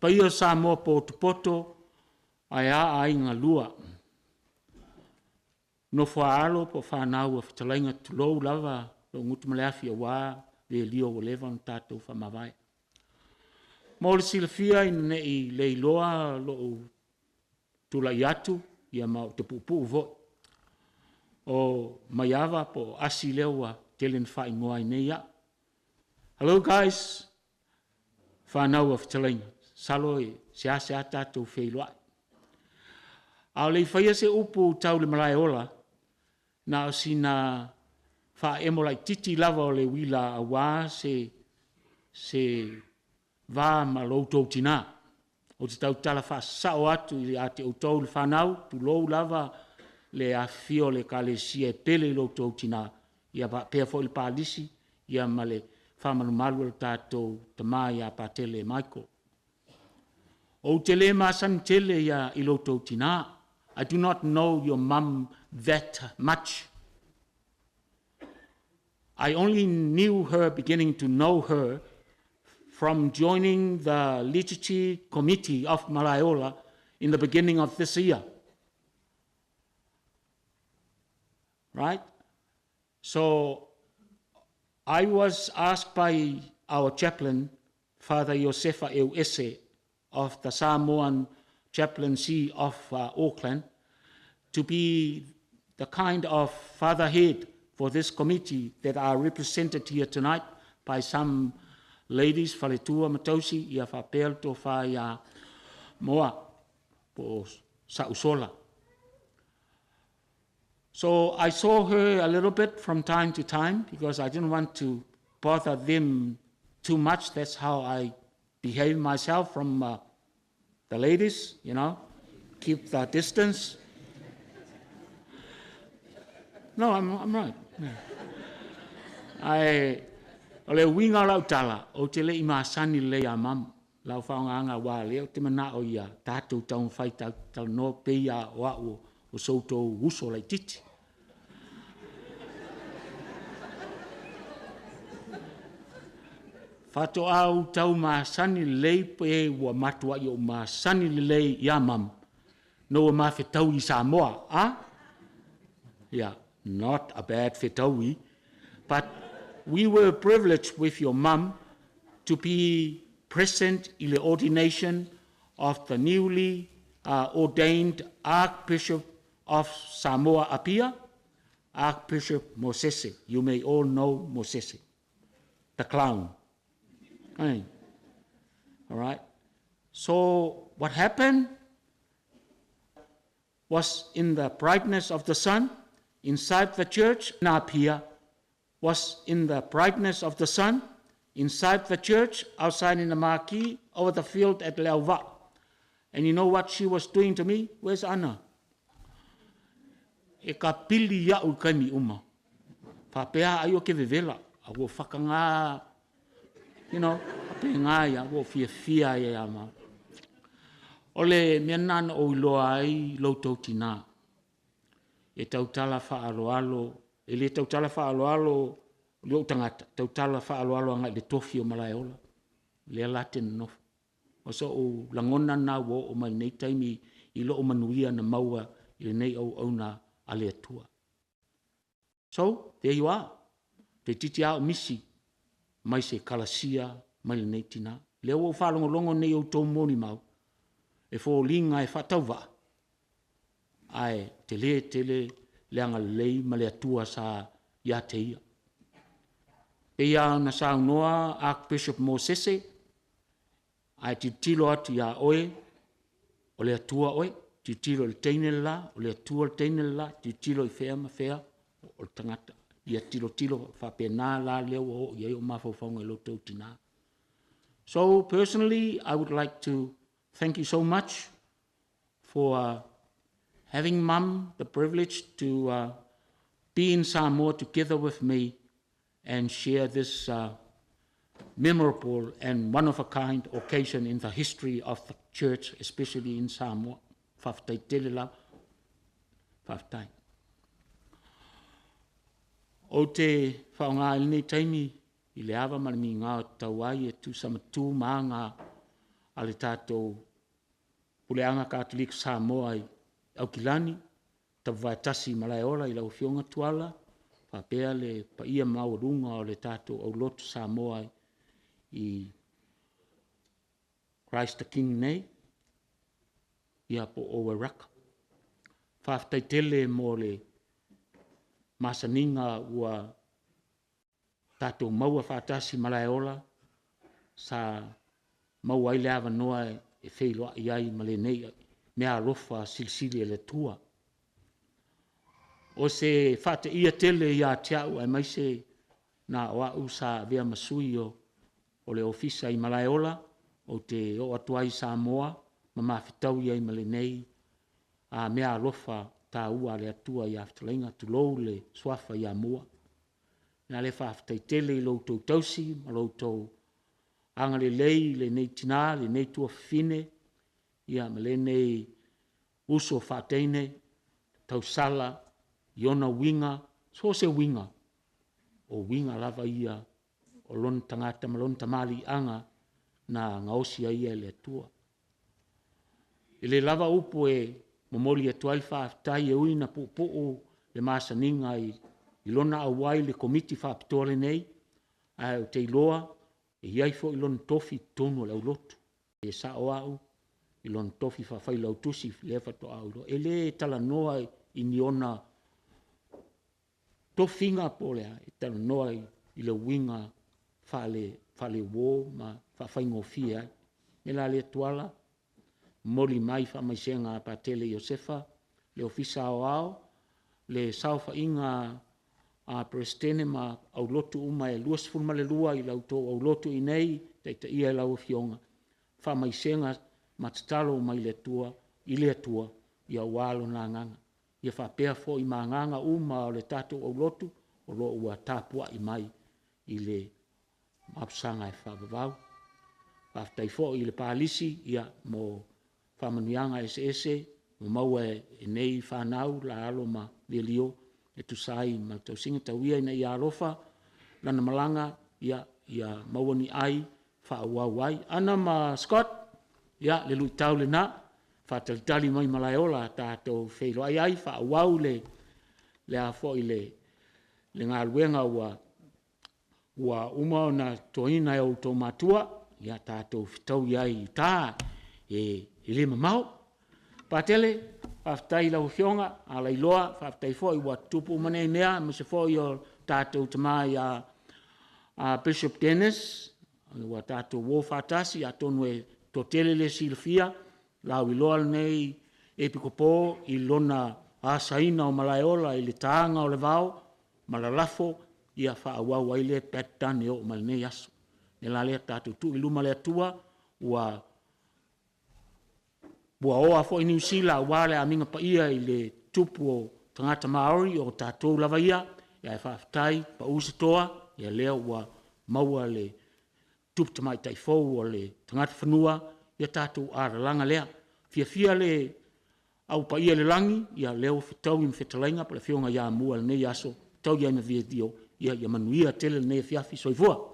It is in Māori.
paia Samoa poto ai a inga lua. No whaalo po whanau a Fetalaiga tulou lava lo ngutu maleafi a wā le lio o lewa on tātou whamawai. Mo le silafia i nei leiloa lo tula i atu ia mau te pupu vo. O maiava po asi leo a telen wha ingoa i nei a. Hello guys, whanau a Fetalaiga. Salo e se a tātou wheiloa. Ao lei whaia se upu tau le Malaeola, na o sina wha emolai titi lava o le wila a wā se vā ma loutou tina. O te tau tala wha sao atu i a te outou le whanau, tu lou lava le a fio le ka le sia e pele i loutou tina. Ia pēr fo i pālisi, ia ma le whamanumalu le tātou tamā ia pātele Michael. O te le māsani tele ia i loutou tina. I do not know your mum that much. I only knew her, beginning to know her, from joining the liturgy committee of Malaeola in the beginning of this year. Right? So I was asked by our chaplain, Father Josefa Euese, of the Samoan chaplaincy of Auckland, to be the kind of fatherhead for this committee that are represented here tonight by some ladies, Whaletua Matausi, ia whapel to whai moa po Sausola. So I saw her a little bit from time to time because I didn't want to bother them too much. That's how I behave myself from the ladies, you know, keep the distance. No, I'm right. Yeah. Ole winga lau tala, o te le imasani le a mam, lau whaonganga wā leo, te mana o ia, tātou taun whai tau no peia o au o soutou uso lai titi. Whato au tau masani lei pe ua matua i o masani lei ia mam, no ma whetau i Samoa, ah? Yeah, not a bad whetaui, but we were privileged with your mum to be present in the ordination of the newly ordained Archbishop of Samoa Apia, Archbishop Mosese. You may all know Mosese, the clown. Okay. All right. So what happened was in the brightness of the sun inside the church in Apia, was in the brightness of the sun inside the church, outside in the marquee, over the field at Leova. And you know what she was doing to me? Where's Anna? E ka pili ia u kani uma. Whapea ayo ke vevela. Awo whakanga, you know, ape ngā ia, awo fia ia ama. Ole mea nana o iloa ai loutou tina. E tautala whaaloalo, e le tautala whaaloalo, leo tangata, tautala whaaloalo anga le tofi o Malaeola. Le laten nof. O so o langona na wo o mai nei taimi i lo o manuia na maua i le nei au na ale atua. So, there you are. Te titi ao misi, mai se kalasia, mai le nei tina. Leo o whalongolongo nei o tō Molimau, e fō linga e whatauwa. Ai, te leanga lei ma le atua sa ia te ia. Pea na sa noa Archbishop Mosese, ai ti tilo atu ia oe, o le atua oe, ti tilo le teine la, o le atua le teine la, ti tilo i whea ma whea, o le tangata. Ia tilo whapena la leo o ia o mawhauwhaunga i lotou tina. So personally, I would like to thank you so much for having Mum the privilege to be in Samoa together with me and share this memorable and one-of-a-kind occasion in the history of the church, especially in Samoa. Whaftai telela, whaftai. O te whaonga nei taimi, I le awa marami ngā tauai e tu samatu mā ngā a le tātou puleanga Katolik Samoa i au kilani, tawhaitasi Malaeola i lau fionga tuala, whapea le paia maurunga o le tātou au lotu Samoa i Christ the King nei, ia po owe raka. Whaftaitele mo le masaninga ua tātou maua whaatasi Malaeola, sa maua i le awa noa e wheiloa iai ma le nei mea alofa silisili e le tua. O se whate ia tele ia tiau ai maise na wau sa vea masui o le ofisa i Malaeola o te o atuai Samoa ma mawhitau iai ma le nei a mea alofa tā ua le atua i a Fetalaiga tulou le swafa i a mua. Nā le whawhitai tele i loutou tausi ma loutou anga le lei, le nei tina, le nei tua fine, ia ma le nei uso whateine, tausala, iona winga, so se winga, o winga lava ia, o lon tangata ma lon tamali anga, na ngaosi ia le tua. Ile lava upo e momoli e tuai whaafitai e uina po le masaninga i lona awai le komiti whaapitore nei, a o te iloa, e iai fo i lon tofi tonu le aulotu. E sa o au, i lon tofi whawhai lau tusi le whato au. E le tala noa i ni ona tofinga po lea, e tala noa i le winga whale wō ma whawhai ngofia. E la le tuala, Molimau whamaisenga Patele Iosefa, le ofisa ao, le saufa inga a presidente ma au lotu uma e luas fulma le lua i lauto au lotu i nei, te ia e lau fionga. Whamaisenga matatalo mai le tua, i le tua, i a walo na nganga. Ia whapea fo i ma nganga uma o le tato au lotu, o lo ua tapua i mai i le mapsanga e whabavau. Whaftai fo i le pālisi, ia mo whamanuianga ese, mo maua e nei whanau la alo ma le lio, e tu sai ma tau singa tau ia ina ia alofa, lana malanga ia maua ni ai, whaawawai. Ana ma Scott, ia le lui tau le na, whaatalitali mai Malaeola, tātou wheilo ai, whaawau le a fo i le ngā ruenga ua umao na toina e o tō matua, ia tātou whitau iai i tā, e le mamau. Patele, whaftai lau whionga, a leiloa, whaftai fo i wa tupu mane mea, ma se fo i o tātou tamai a Bishop Dennis, wa tātou wō whatasi, a tonu e tō tele le silfia, lau i loa nei e pikopo i lona a saina o Malaeola i le taanga o le vau, malalafo, ia whaawau ai le petane o malnei aso. Ne la lea tātou tu i luma lea tua, ua oa fo i New Zealand, wale a minga pa ia i le tupu o tangata Maori o tātou lava ia, ia e whaafitai, pa usitoa, ia lea ua maua le tupu tamai taifou o le tangata whanua, ia tātou āralanga lea. Fia le au pa ia le langi, ia leo whitau i Fetalaiga, pa le whionga ia mua le nei aso, tau ia ina via dio, ia manuia tele le nei fiafi soifua.